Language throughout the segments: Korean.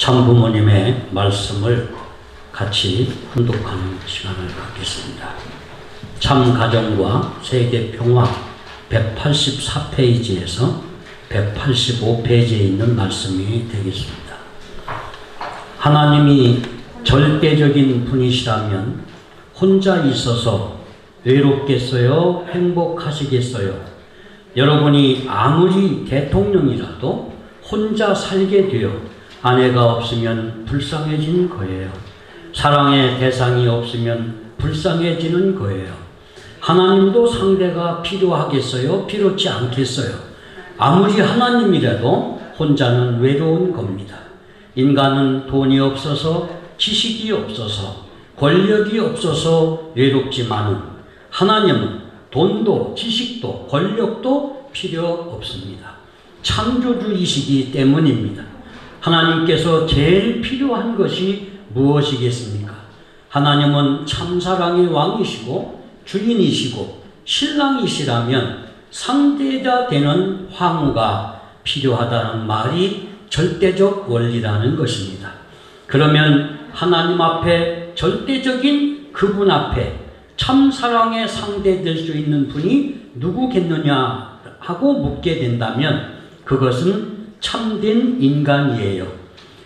참 부모님의 말씀을 같이 훈독하는 시간을 갖겠습니다. 참 가정과 세계 평화 184페이지에서 185페이지에 있는 말씀이 되겠습니다. 하나님이 절대적인 분이시라면 혼자 있어서 외롭겠어요? 행복하시겠어요? 여러분이 아무리 대통령이라도 혼자 살게 되어 아내가 없으면 불쌍해지는 거예요. 사랑의 대상이 없으면 불쌍해지는 거예요. 하나님도 상대가 필요하겠어요? 필요치 않겠어요? 아무리 하나님이라도 혼자는 외로운 겁니다. 인간은 돈이 없어서, 지식이 없어서, 권력이 없어서 외롭지만은 하나님은 돈도 지식도 권력도 필요 없습니다. 창조주이시기 때문입니다. 하나님께서 제일 필요한 것이 무엇이겠습니까? 하나님은 참사랑의 왕이시고 주인이시고 신랑이시라면 상대자 되는 황후가 필요하다는 말이 절대적 원리라는 것입니다. 그러면 하나님 앞에 절대적인 그분 앞에 참사랑의 상대될 수 있는 분이 누구겠느냐 하고 묻게 된다면 그것은 참된 인간이에요.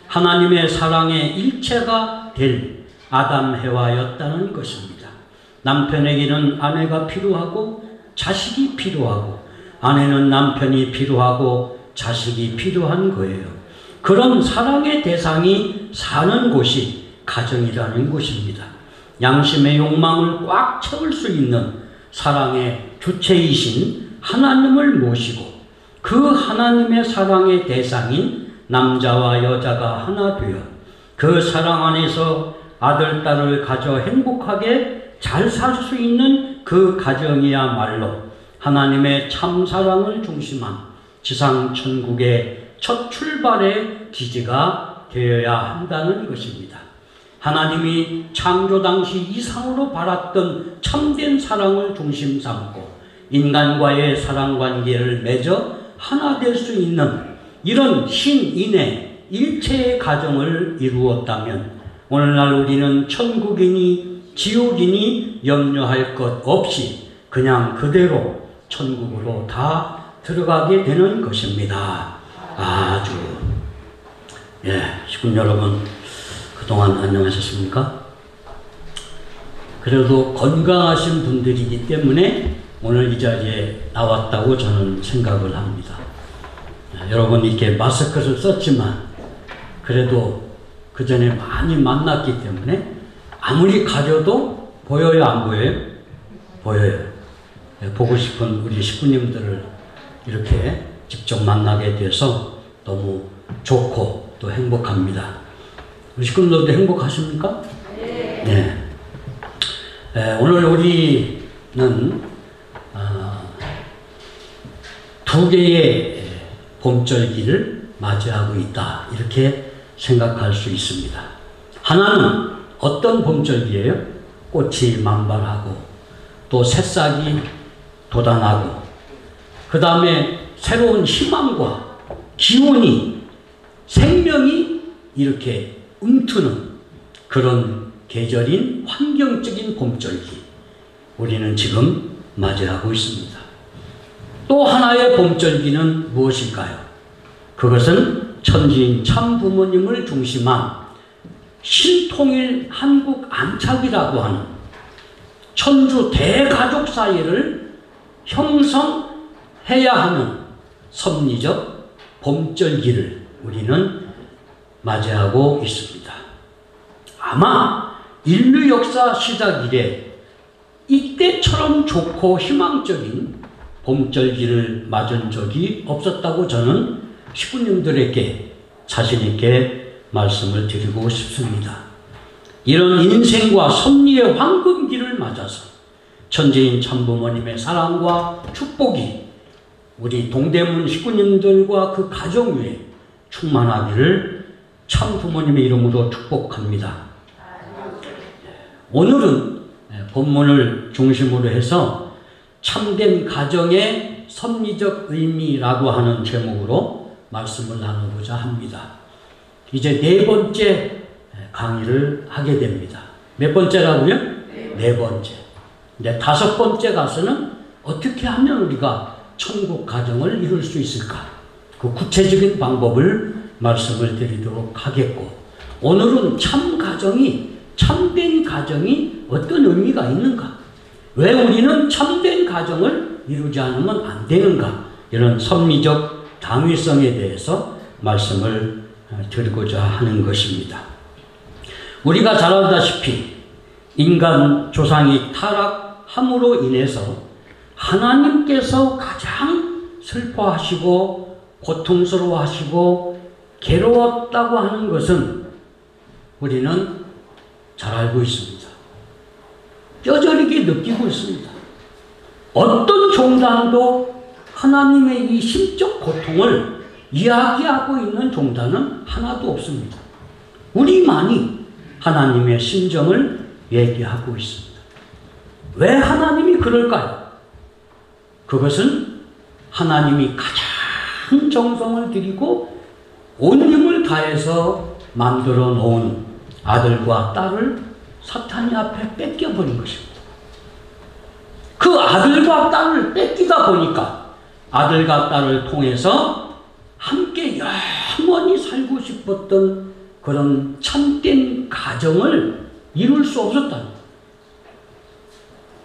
하나님의 사랑의 일체가 될 아담 해와였다는 것입니다. 남편에게는 아내가 필요하고 자식이 필요하고 아내는 남편이 필요하고 자식이 필요한 거예요. 그런 사랑의 대상이 사는 곳이 가정이라는 곳입니다. 양심의 욕망을 꽉 채울 수 있는 사랑의 주체이신 하나님을 모시고 그 하나님의 사랑의 대상인 남자와 여자가 하나 되어 그 사랑 안에서 아들, 딸을 가져 행복하게 잘 살 수 있는 그 가정이야말로 하나님의 참사랑을 중심한 지상천국의 첫 출발의 기지가 되어야 한다는 것입니다. 하나님이 창조 당시 이상으로 바랐던 참된 사랑을 중심 삼고 인간과의 사랑관계를 맺어 하나 될 수 있는 이런 신인의 일체의 가정을 이루었다면 오늘날 우리는 천국이니 지옥이니 염려할 것 없이 그냥 그대로 천국으로 다 들어가게 되는 것입니다. 아주 식구 여러분 그동안 안녕하셨습니까? 그래도 건강하신 분들이기 때문에 오늘 이 자리에 나왔다고 저는 생각을 합니다. 여러분 이렇게 마스크를 썼지만 그래도 그 전에 많이 만났기 때문에 아무리 가려도 보여요, 안 보여요? 보여요. 보고 싶은 우리 식구님들을 이렇게 직접 만나게 돼서 너무 좋고 또 행복합니다. 우리 식구들도 행복하십니까? 네. 오늘 우리는 두 개의 봄절기를 맞이하고 있다 이렇게 생각할 수 있습니다. 하나는 어떤 봄절기예요? 꽃이 만발하고 또 새싹이 돋아나고 그 다음에 새로운 희망과 기운이 생명이 이렇게 움트는 그런 계절인 환경적인 봄절기 우리는 지금 맞이하고 있습니다. 또 하나의 봄절기는 무엇일까요? 그것은 천지인 참 부모님을 중심한 신통일 한국 안착이라고 하는 천주 대가족 사이를 형성해야 하는 섭리적 봄절기를 우리는 맞이하고 있습니다. 아마 인류 역사 시작 이래 이때처럼 좋고 희망적인 봄절기를 맞은 적이 없었다고 저는 식구님들에게 자신있게 말씀을 드리고 싶습니다. 이런 인생과 섭리의 황금기를 맞아서 천지인 참부모님의 사랑과 축복이 우리 동대문 식구님들과 그 가정 위에 충만하기를 참부모님의 이름으로 축복합니다. 오늘은 본문을 중심으로 해서 참된 가정의 섭리적 의미라고 하는 제목으로 말씀을 나누고자 합니다. 이제 네 번째 강의를 하게 됩니다. 몇 번째라고요? 네 번째. 이제 다섯 번째 가서는 어떻게 하면 우리가 천국 가정을 이룰 수 있을까? 그 구체적인 방법을 말씀을 드리도록 하겠고, 오늘은 참 가정이, 참된 가정이 어떤 의미가 있는가? 왜 우리는 참된 가정을 이루지 않으면 안 되는가? 이런 섭리적 당위성에 대해서 말씀을 드리고자 하는 것입니다. 우리가 잘 알다시피 인간 조상이 타락함으로 인해서 하나님께서 가장 슬퍼하시고 고통스러워하시고 괴로웠다고 하는 것은 우리는 잘 알고 있습니다. 뼈저리게 느끼고 있습니다. 어떤 종단도 하나님의 이 심적 고통을 이야기하고 있는 종단은 하나도 없습니다. 우리만이 하나님의 심정을 얘기하고 있습니다. 왜 하나님이 그럴까요? 그것은 하나님이 가장 정성을 들이고 온 힘을 다해서 만들어 놓은 아들과 딸을 사탄이 앞에 뺏겨버린 것입니다. 그 아들과 딸을 뺏기다 보니까 아들과 딸을 통해서 함께 영원히 살고 싶었던 그런 참된 가정을 이룰 수 없었다는 거예요.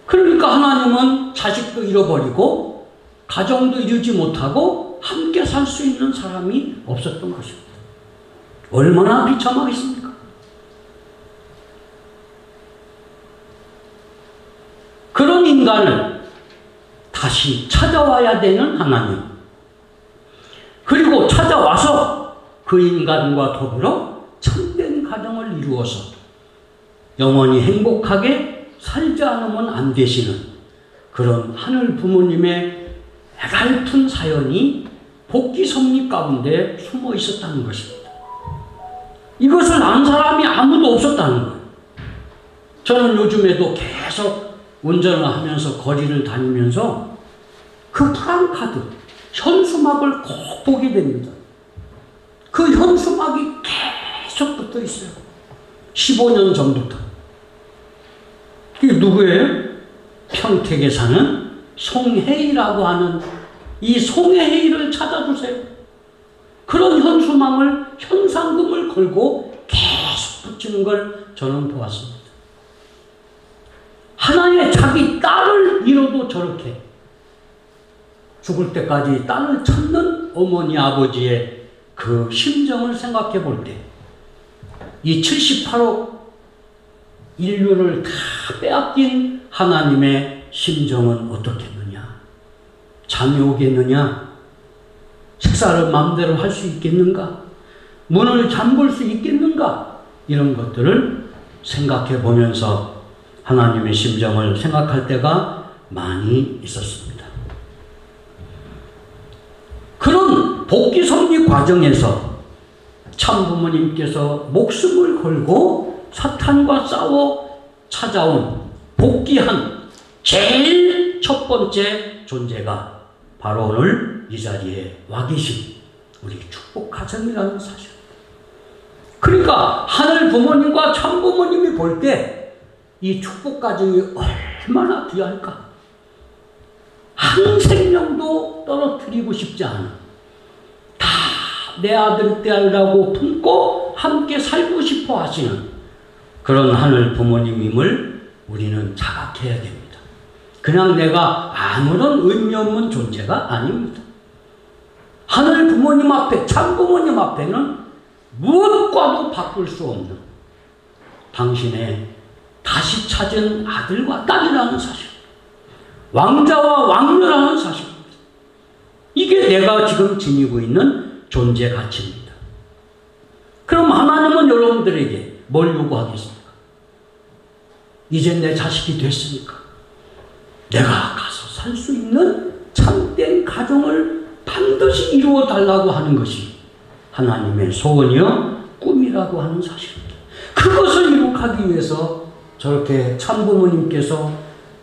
그러니까 하나님은 자식도 잃어버리고 가정도 이루지 못하고 함께 살 수 있는 사람이 없었던 것입니다. 얼마나 비참하겠습니까? 그런 인간을 다시 찾아와야 되는 하나님, 그리고 찾아와서 그 인간과 더불어 참된 가정을 이루어서 영원히 행복하게 살지 않으면 안 되시는 그런 하늘 부모님의 애달픈 사연이 복귀 섭리 가운데 숨어 있었다는 것입니다. 이것을 안 사람이 아무도 없었다는 거예요. 저는 요즘에도 계속 운전을 하면서 거리를 다니면서 그 프랑카드, 현수막을 꼭 보게 됩니다. 그 현수막이 계속 붙어 있어요. 15년 전부터. 이게 누구예요? 평택에 사는 송혜이라고 하는 이 송혜이를 찾아주세요. 그런 현상금을 걸고 계속 붙이는 걸 저는 보았습니다. 하나의 자기 딸을 잃어도 저렇게 죽을 때까지 딸을 찾는 어머니 아버지의 그 심정을 생각해 볼 때 이 78억 인류를 다 빼앗긴 하나님의 심정은 어떻겠느냐? 잠이 오겠느냐? 식사를 마음대로 할 수 있겠는가? 문을 잠글 수 있겠는가? 이런 것들을 생각해 보면서 하나님의 심정을 생각할 때가 많이 있었습니다. 그런 복귀 섭리 과정에서 참부모님께서 목숨을 걸고 사탄과 싸워 찾아온 복귀한 제일 첫 번째 존재가 바로 오늘 이 자리에 와 계신 우리 축복 가정이라는 사실. 그러니까 하늘 부모님과 참부모님이 볼 때 이 축복 가정이 얼마나 귀할까? 한 생명도 떨어뜨리고 싶지 않은, 다 내 아들 딸이라고 품고 함께 살고 싶어 하시는 그런 하늘 부모님임을 우리는 자각해야 됩니다. 그냥 내가 아무런 의미 없는 존재가 아닙니다. 하늘 부모님 앞에, 참 부모님 앞에는 무엇과도 바꿀 수 없는 당신의 다시 찾은 아들과 딸이라는 사실, 왕자와 왕녀라는 사실입니다. 이게 내가 지금 지니고 있는 존재 가치입니다. 그럼 하나님은 여러분들에게 뭘 요구하겠습니까? 이제 내 자식이 됐으니까 내가 가서 살 수 있는 참된 가정을 반드시 이루어 달라고 하는 것이 하나님의 소원이요 꿈이라고 하는 사실입니다. 그것을 이룩하기 위해서 저렇게 참부모님께서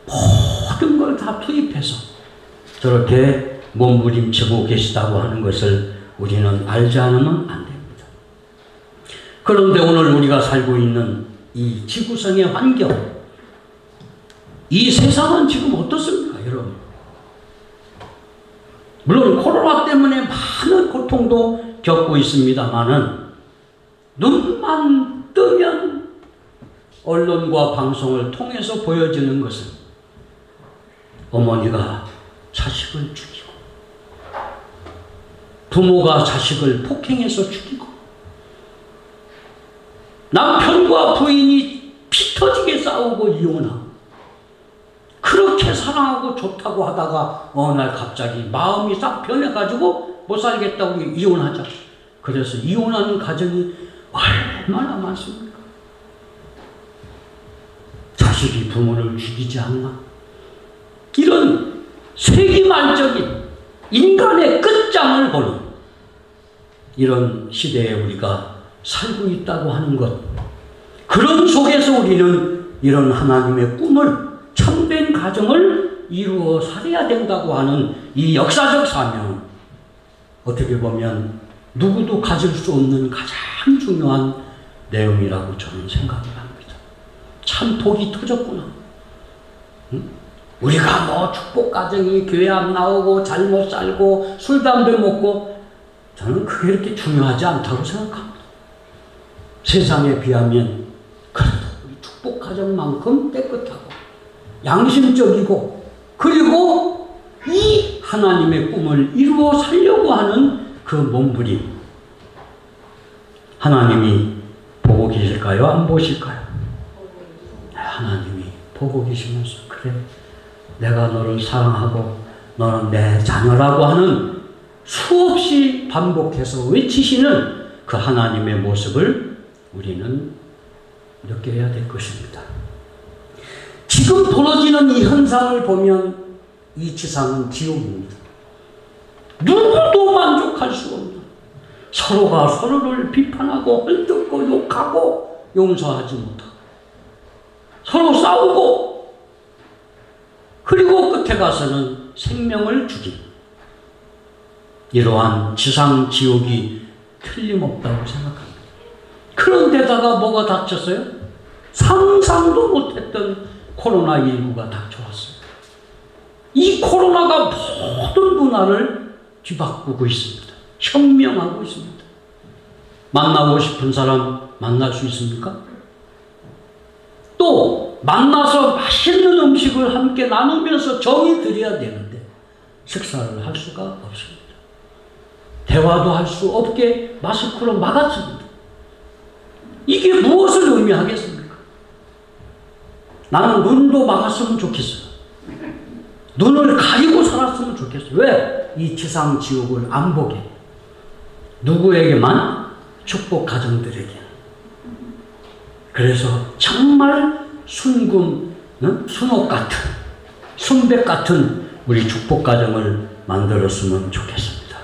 모든 걸 다 투입해서 저렇게 몸부림치고 계시다고 하는 것을 우리는 알지 않으면 안 됩니다. 그런데 오늘 우리가 살고 있는 이 지구상의 환경, 이 세상은 지금 어떻습니까, 여러분? 물론 코로나 때문에 많은 고통도 겪고 있습니다만은 눈만 뜨면 언론과 방송을 통해서 보여지는 것은 어머니가 자식을 죽이고, 부모가 자식을 폭행해서 죽이고, 남편과 부인이 피 터지게 싸우고 이혼하고, 그렇게 사랑하고 좋다고 하다가 어느 날 갑자기 마음이 싹 변해가지고 못 살겠다고 이혼하자. 그래서 이혼하는 가정이 얼마나 많습니까? 자식이 부모를 죽이지 않나? 이런 세기말적인 인간의 끝장을 보는 이런 시대에 우리가 살고 있다고 하는 것, 그런 속에서 우리는 이런 하나님의 꿈을, 참된 가정을 이루어 살아야 된다고 하는 이 역사적 사명은 어떻게 보면 누구도 가질 수 없는 가장 중요한 내용이라고 저는 생각을 합니다. 참 복이 터졌구나. 응? 우리가 뭐 축복 가정이 교회 안 나오고 잘못 살고 술 담배 먹고, 저는 그게 이렇게 중요하지 않다고 생각합니다. 세상에 비하면 그래도 우리 축복 가정만큼 깨끗하고 양심적이고, 그리고 이 하나님의 꿈을 이루어 살려고 하는 그 몸부림, 하나님이 보고 계실까요? 안 보실까요? 하나님이 보고 계시면서, 그래, 내가 너를 사랑하고 너는 내 자녀라고 하는 수없이 반복해서 외치시는 그 하나님의 모습을 우리는 느껴야 될 것입니다. 지금 벌어지는 이 현상을 보면 이 지상은 지옥입니다. 누구도 만족할 수 없는, 서로가 서로를 비판하고 헐뜯고 욕하고 용서하지 못하고 서로 싸우고, 그리고 끝에 가서는 생명을 죽이는 이러한 지상 지옥이 틀림없다고 생각합니다. 그런데다가 뭐가 닥쳤어요? 상상도 못했던 코로나19가 닥쳐왔어요. 이 코로나가 모든 문화를 뒤바꾸고 있습니다. 혁명하고 있습니다. 만나고 싶은 사람 만날 수 있습니까? 또 만나서 맛있는 음식을 함께 나누면서 정이 들여야 되는데 식사를 할 수가 없습니다. 대화도 할 수 없게 마스크로 막았습니다. 이게 무엇을 의미하겠습니까? 나는 눈도 막았으면 좋겠어요. 눈을 가리고 살았으면 좋겠어요. 왜? 이 지상 지옥을 안 보게. 누구에게만? 축복 가정들에게. 그래서 정말 순금, 순옥 같은, 순백 같은 우리 축복 가정을 만들었으면 좋겠습니다.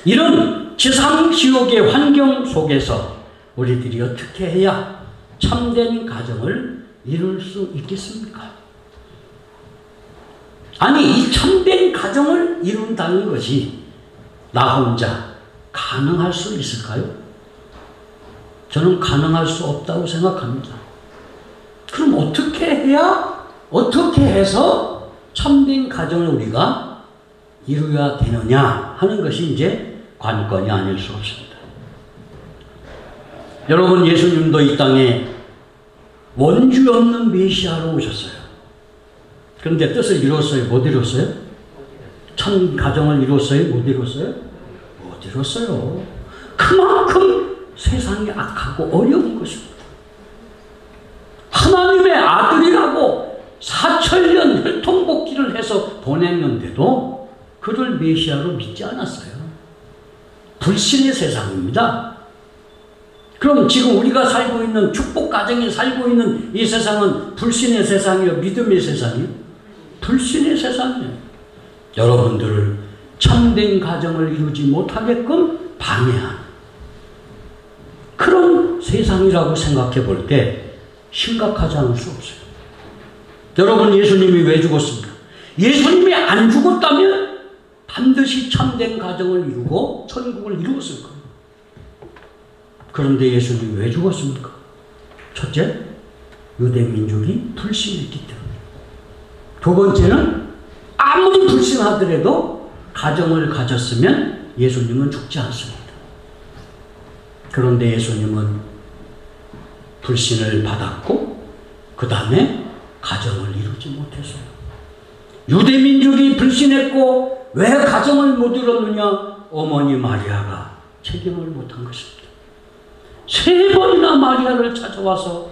이런 지상 지옥의 환경 속에서 우리들이 어떻게 해야 참된 가정을 이룰 수 있겠습니까? 아니, 이 참된 가정을 이룬다는 것이 나 혼자 가능할 수 있을까요? 저는 가능할 수 없다고 생각합니다. 그럼 어떻게 해야, 어떻게 해서 참된 가정을 우리가 이루어야 되느냐 하는 것이 이제 관건이 아닐 수 없습니다. 여러분, 예수님도 이 땅에 원주 없는 메시아로 오셨어요. 그런데 뜻을 이뤘어요? 못 이뤘어요? 참 가정을 이뤘어요? 못 이뤘어요? 못 이뤘어요. 그만큼 세상이 악하고 어려운 것입니다. 하나님의 아들이라고 4,000년 혈통복기를 해서 보냈는데도 그를 메시아로 믿지 않았어요. 불신의 세상입니다. 그럼 지금 우리가 살고 있는 축복 가정에 살고 있는 이 세상은 불신의 세상이요, 믿음의 세상이요? 불신의 세상이에요. 여러분들을 참된 가정을 이루지 못하게끔 방해하는 그런 세상이라고 생각해 볼 때 심각하지 않을 수 없어요. 여러분, 예수님이 왜 죽었습니까? 예수님이 안 죽었다면 반드시 참된 가정을 이루고 천국을 이루었을 겁니다. 그런데 예수님이 왜 죽었습니까? 첫째, 유대민족이 불신했기 때문에. 두 번째는 아무리 불신하더라도 가정을 가졌으면 예수님은 죽지 않습니다. 그런데 예수님은 불신을 받았고 그 다음에 가정을 이루지 못했어요. 유대민족이 불신했고 왜 가정을 못 이뤘느냐? 어머니 마리아가 책임을 못한 것입니다. 3번이나 마리아를 찾아와서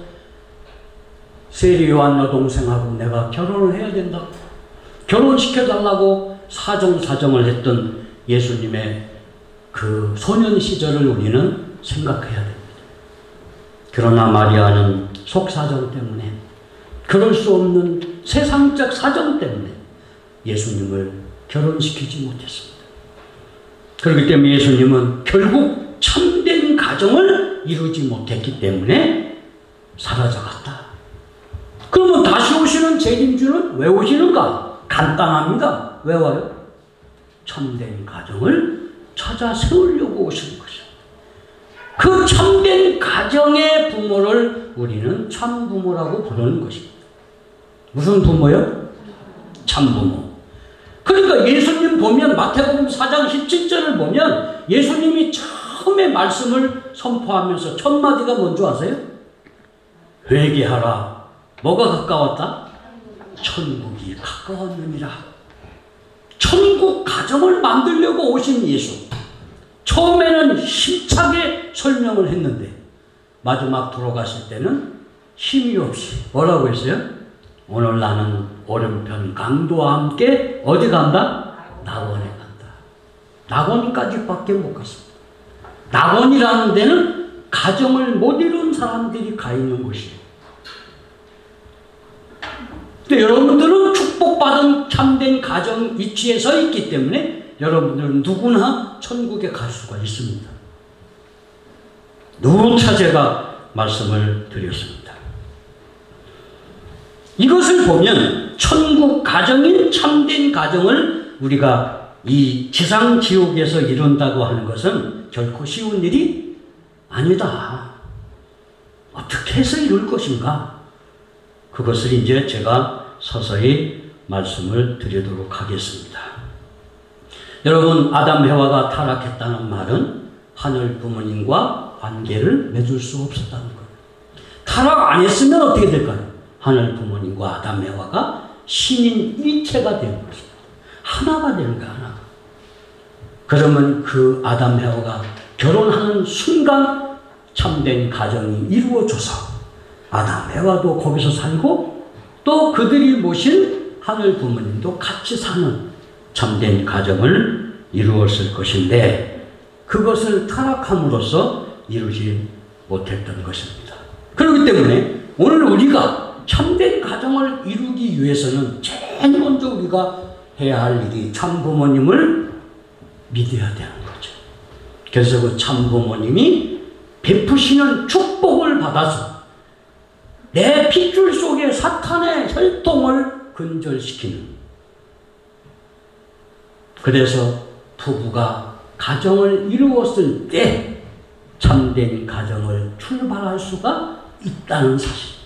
세리 요한 여동생하고 내가 결혼을 해야 된다고 결혼시켜달라고 사정을 했던 예수님의 그 소년 시절을 우리는 생각해야 됩니다. 그러나 마리아는 속사정 때문에, 그럴 수 없는 세상적 사정 때문에 예수님을 결혼시키지 못했습니다. 그렇기 때문에 예수님은 결국 참된 가정을 이루지 못했기 때문에 사라져갔다. 그러면 다시 오시는 재림주는 왜 오시는가? 간단합니다. 왜 와요? 참된 가정을 찾아 세우려고 오시는 것이죠. 그 참된 가정의 부모를 우리는 참부모라고 부르는 것입니다. 무슨 부모요? 참부모. 그러니까 예수님 보면 마태복음 4장 17절을 보면 예수님이 처음에 말씀을 선포하면서 첫 마디가 뭔지 아세요? 회개하라. 뭐가 가까웠다? 천국이 가까웠느니라. 천국 가정을 만들려고 오신 예수. 처음에는 힘차게 설명을 했는데 마지막 돌아가실 때는 힘이 없이 뭐라고 했어요? 오늘 나는 오른편 강도와 함께 어디 간다? 낙원에 간다. 낙원까지 밖에 못 갔습니다. 낙원이라는 데는 가정을 못 이룬 사람들이 가 있는 곳이에요. 근데 여러분들은 축복받은 참된 가정 위치에 서 있기 때문에 여러분들은 누구나 천국에 갈 수가 있습니다. 누차 제가 말씀을 드렸습니다. 이것을 보면 천국 가정인 참된 가정을 우리가 이 지상 지옥에서 이룬다고 하는 것은 결코 쉬운 일이 아니다. 어떻게 해서 이룰 것인가? 그것을 이제 제가 서서히 말씀을 드리도록 하겠습니다. 여러분, 아담 해와가 타락했다는 말은 하늘 부모님과 관계를 맺을 수 없었다는 거예요. 타락 안 했으면 어떻게 될까요? 하늘 부모님과 아담 해와가 신인 일체가 되는 것입니다. 하나가 되는 거야, 하나. 그러면 그 아담 해와가 결혼하는 순간 참된 가정이 이루어져서 아담 해와도 거기서 살고 또 그들이 모신 하늘 부모님도 같이 사는 참된 가정을 이루었을 것인데 그것을 타락함으로써 이루지 못했던 것입니다. 그렇기 때문에 오늘 우리가 참된 가정을 이루기 위해서는 제일 먼저 우리가 해야 할 일이 참부모님을 믿어야 되는 거죠. 그래서 그 참부모님이 베푸시는 축복을 받아서 내 핏줄 속에 사탄의 혈통을 근절시키는, 그래서 부부가 가정을 이루었을 때 참된 가정을 출발할 수가 있다는 사실.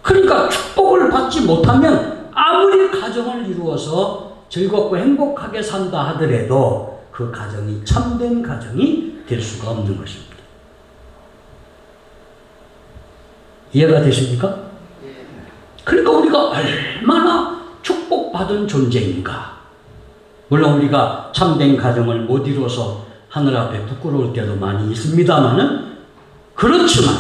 그러니까 축복을 받지 못하면 아무리 가정을 이루어서 즐겁고 행복하게 산다 하더라도 그 가정이 참된 가정이 될 수가 없는 것입니다. 이해가 되십니까? 그러니까 우리가 얼마나 축복받은 존재인가. 물론 우리가 참된 가정을 못 이루어서 하늘 앞에 부끄러울 때도 많이 있습니다만은, 그렇지만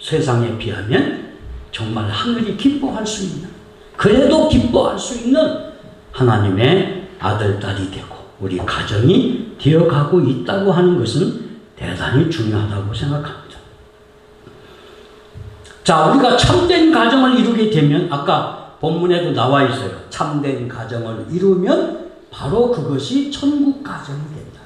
세상에 비하면 정말 하늘이 기뻐할 수 있는, 그래도 기뻐할 수 있는 하나님의 아들, 딸이 되고 우리 가정이 되어가고 있다고 하는 것은 대단히 중요하다고 생각합니다. 자, 우리가 참된 가정을 이루게 되면 아까 본문에도 나와 있어요. 참된 가정을 이루면 바로 그것이 천국 가정이 된다.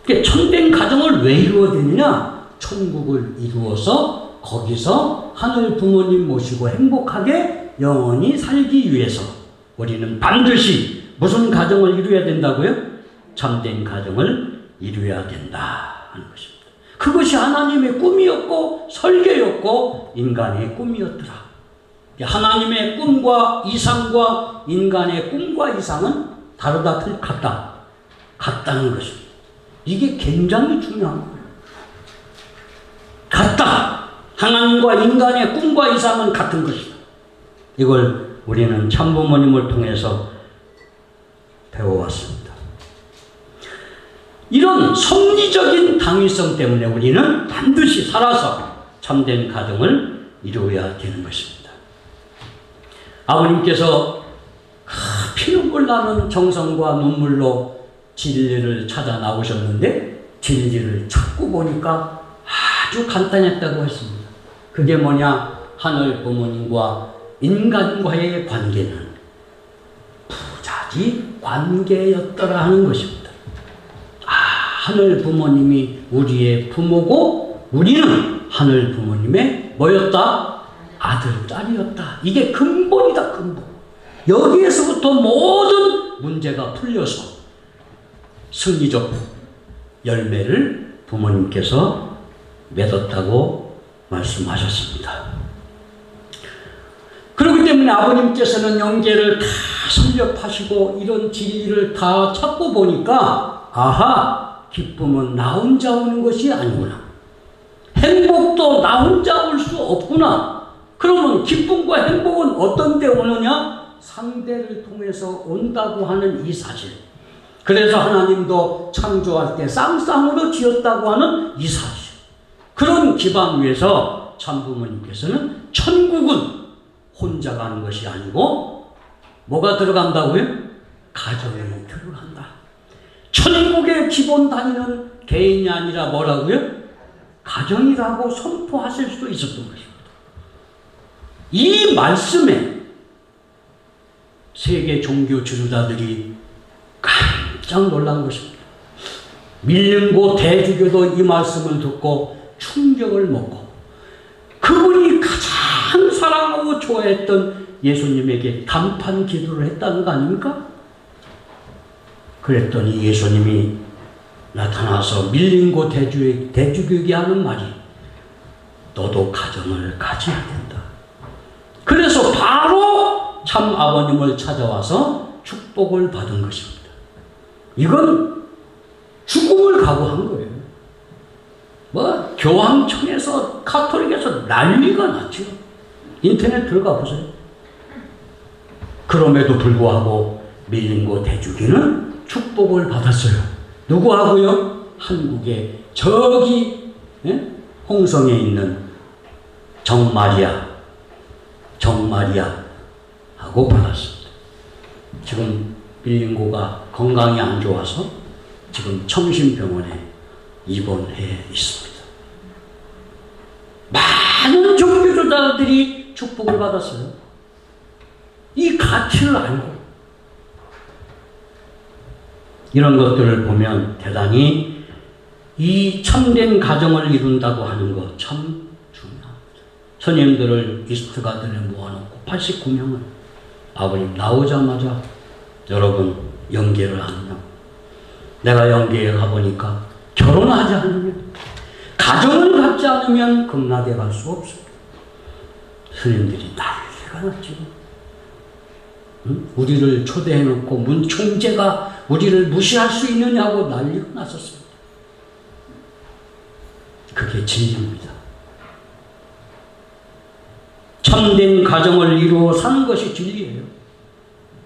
그러니까 참된 가정을 왜 이루어야 되느냐? 천국을 이루어서 거기서 하늘 부모님 모시고 행복하게 영원히 살기 위해서 우리는 반드시 무슨 가정을 이루어야 된다고요? 참된 가정을 이루어야 된다 하는 것입니다. 그것이 하나님의 꿈이었고 설계였고 인간의 꿈이었더라. 하나님의 꿈과 이상과 인간의 꿈과 이상은 다르다, 같다는 것입니다. 이게 굉장히 중요한 거예요. 같다. 하나님과 인간의 꿈과 이상은 같은 것이다. 이걸 우리는 참부모님을 통해서 배워왔습니다. 이런 섭리적인 당위성 때문에 우리는 반드시 살아서 참된 가정을 이루어야 되는 것입니다. 아버님께서 피눈물 나는 정성과 눈물로 진리를 찾아 나오셨는데 진리를 찾고 보니까 아주 간단했다고 했습니다. 그게 뭐냐? 하늘 부모님과 인간과의 관계는 부자지 관계였더라 하는 것입니다. 하늘 부모님이 우리의 부모고 우리는 하늘 부모님의 뭐였다? 아들, 딸이었다. 이게 근본이다, 근본. 여기에서부터 모든 문제가 풀려서 승리적 열매를 부모님께서 맺었다고 말씀하셨습니다. 그렇기 때문에 아버님께서는 영계를 다 설립하시고 이런 진리를 다 찾고 보니까 아하, 기쁨은 나 혼자 오는 것이 아니구나. 행복도 나 혼자 올 수 없구나. 그러면 기쁨과 행복은 어떤 데 오느냐? 상대를 통해서 온다고 하는 이 사실. 그래서 하나님도 창조할 때 쌍쌍으로 지었다고 하는 이 사실. 그런 기반 위에서 참부모님께서는 천국은 혼자 가는 것이 아니고 뭐가 들어간다고요? 가정이 들어간다. 천국의 기본 단위는 개인이 아니라 뭐라고요? 가정이라고 선포하실 수도 있었던 것입니다. 이 말씀에 세계 종교 지도자들이 깜짝 놀란 것입니다. 밀림고 대주교도 이 말씀을 듣고 충격을 먹고 그분이 가장 사랑하고 좋아했던 예수님에게 단판 기도를 했다는 거 아닙니까? 그랬더니 예수님이 나타나서 밀림고 대주교에게 하는 말이 너도 가정을 가져야 된다. 그래서 바로 참 아버님을 찾아와서 축복을 받은 것입니다. 이건 죽음을 각오한 거예요. 뭐 교황청에서 카톨릭에서 난리가 났죠. 인터넷 들어가 보세요. 그럼에도 불구하고 밀림고 대주교는 축복을 받았어요. 누구하고요? 한국의 저기 홍성에 있는 정마리아 하고 받았습니다. 지금 밀림고가 건강이 안 좋아서 지금 청심병원에 입원해 있습니다. 많은 종교조자들이 축복을 받았어요. 이 가치를 알고 이런 것들을 보면 대단히 이 참된 가정을 이룬다고 하는 것 참 중요합니다. 선생님들을 이스트가든에 모아놓고 89명을 아버님 나오자마자 여러분 영계를 하느냐? 내가 영계에 가보니까 결혼하지 않으면 가정을 갖지 않으면 극락에 갈 수 없습니다. 스님들이 난리가 났죠. 우리를 초대해놓고 문총재가 우리를 무시할 수 있느냐고 난리가 났었습니다. 그게 진리입니다. 참된 가정을 이루어 사는 것이 진리예요.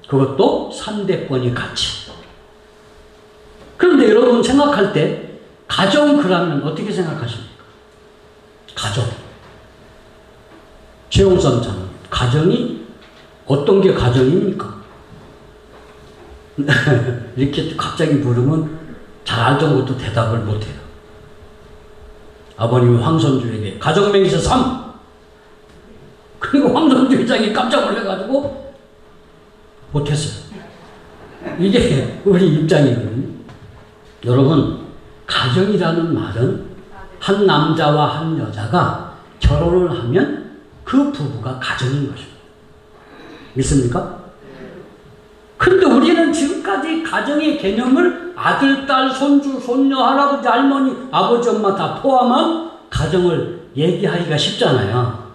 그것도 상대권이 같이. 그런데 여러분 생각할 때 가정 그러면 어떻게 생각하십니까? 가정. 최용선 장 가정이 어떤 게 가정입니까? 이렇게 갑자기 물으면 잘 알던 것도 대답을 못해요. 아버님 황선주에게 가정맹세 3. 그리고 황선주 회장이 깜짝 놀라가지고 못했어요. 이게 우리 입장이거든요. 여러분 가정이라는 말은 한 남자와 한 여자가 결혼을 하면 그 부부가 가정인 것입니다. 믿습니까? 그런데 우리는 지금까지 가정의 개념을 아들, 딸, 손주, 손녀, 할아버지, 할머니, 아버지, 엄마 다 포함한 가정을 얘기하기가 쉽잖아요.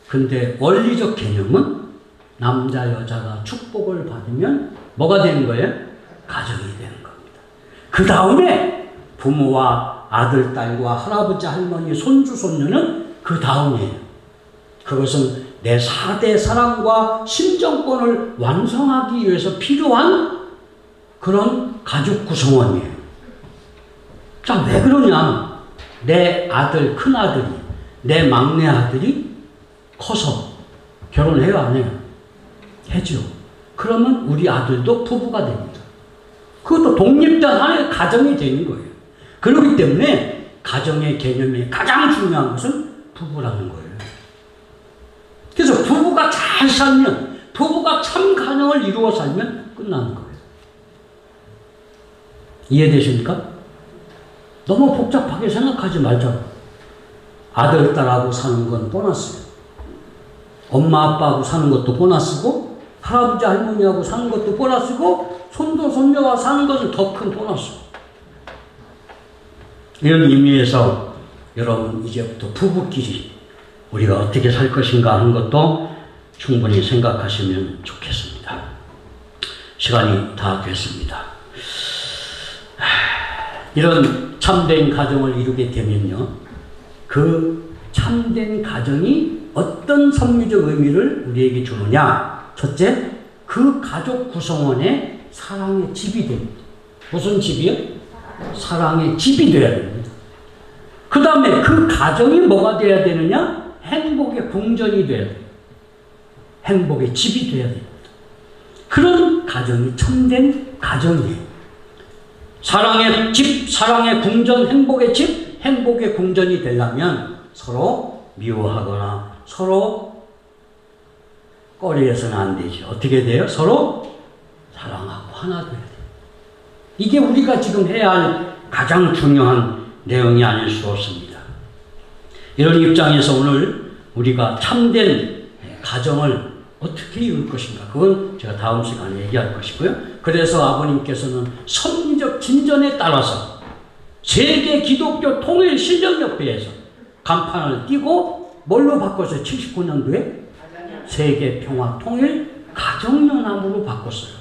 근데 원리적 개념은 남자, 여자가 축복을 받으면 뭐가 되는 거예요? 가정이 되는 겁니다. 그 다음에 부모와 아들, 딸과 할아버지, 할머니, 손주, 손녀는 그 다음이에요. 그것은 내 4대 사랑과 심정권을 완성하기 위해서 필요한 그런 가족 구성원이에요. 자, 왜 그러냐? 내 아들, 큰아들이, 내 막내 아들이 커서 결혼해요, 안 해요? 해죠. 그러면 우리 아들도 부부가 됩니다. 그것도 독립된 하나의 가정이 되는 거예요. 그렇기 때문에 가정의 개념이 가장 중요한 것은 부부라는 거예요. 그래서 부부가 잘 살면, 부부가 참 가정을 이루어 살면 끝나는 거예요. 이해되십니까? 너무 복잡하게 생각하지 말자. 아들, 딸하고 사는 건 보너스예요. 엄마, 아빠하고 사는 것도 보너스고, 할아버지, 할머니하고 사는 것도 보너스고, 손도, 손녀와 사는 것은 더 큰 보너스. 이런 의미에서 여러분 이제부터 부부끼리 우리가 어떻게 살 것인가 하는 것도 충분히 생각하시면 좋겠습니다. 시간이 다 됐습니다. 이런 참된 가정을 이루게 되면요, 그 참된 가정이 어떤 선미적 의미를 우리에게 주느냐? 첫째, 그 가족 구성원의 사랑의 집이 됩니다. 무슨 집이요? 사랑의 집이 되어야 됩니다. 그 다음에 그 가정이 뭐가 되어야 되느냐? 행복의 궁전이 되어야 돼요. 행복의 집이 되어야 됩니다. 그런 가정이 참된 가정이에요. 사랑의 집, 사랑의 궁전, 행복의 집, 행복의 궁전이 되려면 서로 미워하거나 서로 꺼리해서는 안 되죠. 어떻게 돼요? 서로 사랑하고 하나 돼야 돼요. 이게 우리가 지금 해야 할 가장 중요한 내용이 아닐 수 없습니다. 이런 입장에서 오늘 우리가 참된 가정을 어떻게 이룰 것인가, 그건 제가 다음 시간에 얘기할 것이고요. 그래서 아버님께서는 섭리적 진전에 따라서 세계 기독교 통일 실력협회에서 간판을 띄고 뭘로 바꿨어요? 79년도에 세계 평화 통일 가정연합으로 바꿨어요.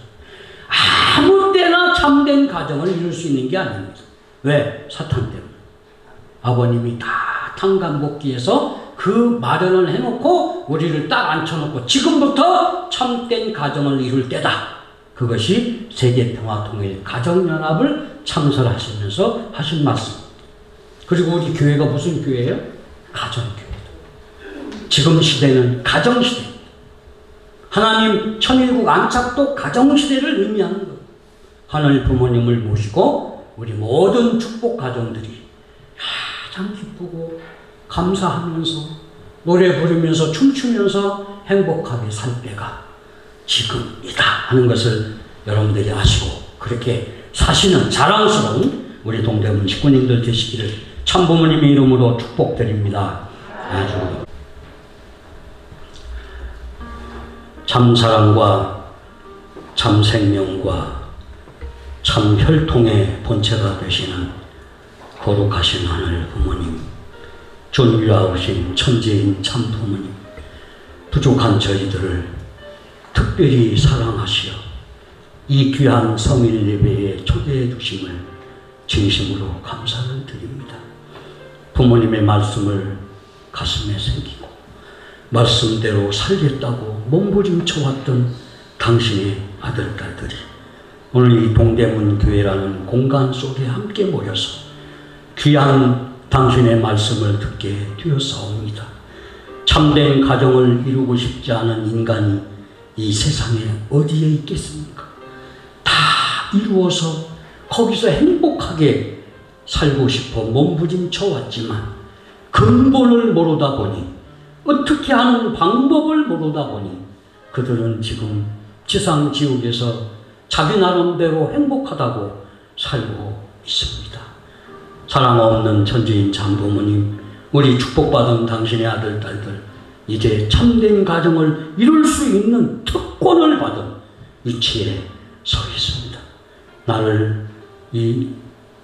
아무 때나 참된 가정을 이룰 수 있는 게 아닙니다. 왜? 사탄 때문에. 아버님이 다 탄간복귀해서 그 마련을 해놓고 우리를 딱 앉혀놓고 지금부터 참된 가정을 이룰 때다. 그것이 세계평화통일 가정연합을 창설하시면서 하신 말씀. 그리고 우리 교회가 무슨 교회예요? 가정교회다. 지금 시대는 가정시대입니다. 하나님 천일국 안착도 가정시대를 의미하는 거예요. 하나님 부모님을 모시고 우리 모든 축복 가정들이 가장 기쁘고 감사하면서 노래 부르면서 춤추면서 행복하게 살 때가 지금이다 하는 것을 여러분들이 아시고 그렇게 사시는 자랑스러운 우리 동대문 식구님들 되시기를 참부모님의 이름으로 축복드립니다. 아주 참사랑과 참생명과 참혈통의 본체가 되시는 거룩하신 하늘 부모님, 존귀하신 천재인 참부모님, 부족한 저희들을 특별히 사랑하시어 이 귀한 성일 예배에 초대해 주심을 진심으로 감사를 드립니다. 부모님의 말씀을 가슴에 새기고 말씀대로 살겠다고 몸부림쳐왔던 당신의 아들, 딸들이 오늘 이 동대문 교회라는 공간 속에 함께 모여서 귀한 당신의 말씀을 듣게 되었사옵니다. 참된 가정을 이루고 싶지 않은 인간이 이 세상에 어디에 있겠습니까? 다 이루어서 거기서 행복하게 살고 싶어 몸부림쳐 왔지만 근본을 모르다 보니 어떻게 하는 방법을 모르다 보니 그들은 지금 지상지옥에서 자기 나름대로 행복하다고 살고 있습니다. 사랑 없는 천지인 참부모님, 우리 축복받은 당신의 아들, 딸들 이제 참된 가정을 이룰 수 있는 특권을 받은 위치에 서 있습니다. 나를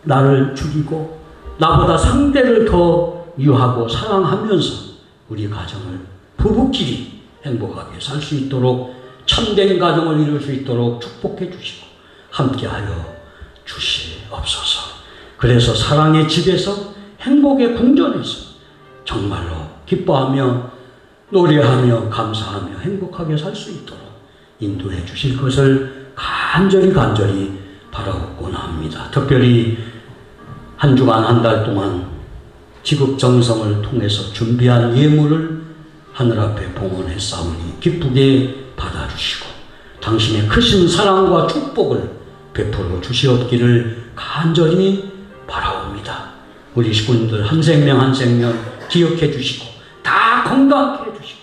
나를 죽이고 나보다 상대를 더 유하고 사랑하면서 우리 가정을 부부끼리 행복하게 살 수 있도록 참된 가정을 이룰 수 있도록 축복해 주시고 함께하여 주시옵소서. 그래서 사랑의 집에서 행복의 궁전에서 정말로 기뻐하며 노래하며 감사하며 행복하게 살 수 있도록 인도해 주실 것을 간절히 바라옵고나 합니다. 특별히 한 주간 한 달 동안 지극정성을 통해서 준비한 예물을 하늘 앞에 봉헌했사오니 기쁘게 받아주시고 당신의 크신 사랑과 축복을 베풀어 주시옵기를 간절히 바라옵니다. 우리 식구님들 한 생명 한 생명 기억해 주시고 다 건강하게 해주시고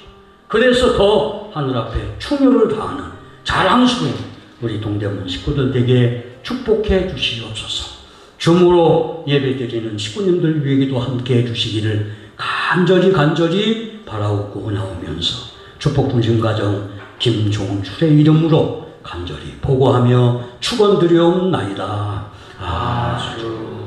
그래서 더 하늘 앞에 충효를 다하는 자랑스러운 우리 동대문 식구들 되게 축복해 주시옵소서. 줌으로 예배드리는 식구님들 위에게도 함께 해주시기를 간절히 바라옵고 나오면서 축복풍신가정 김종출의 이름으로 간절히 보고하며 축원드려옵나이다. 아주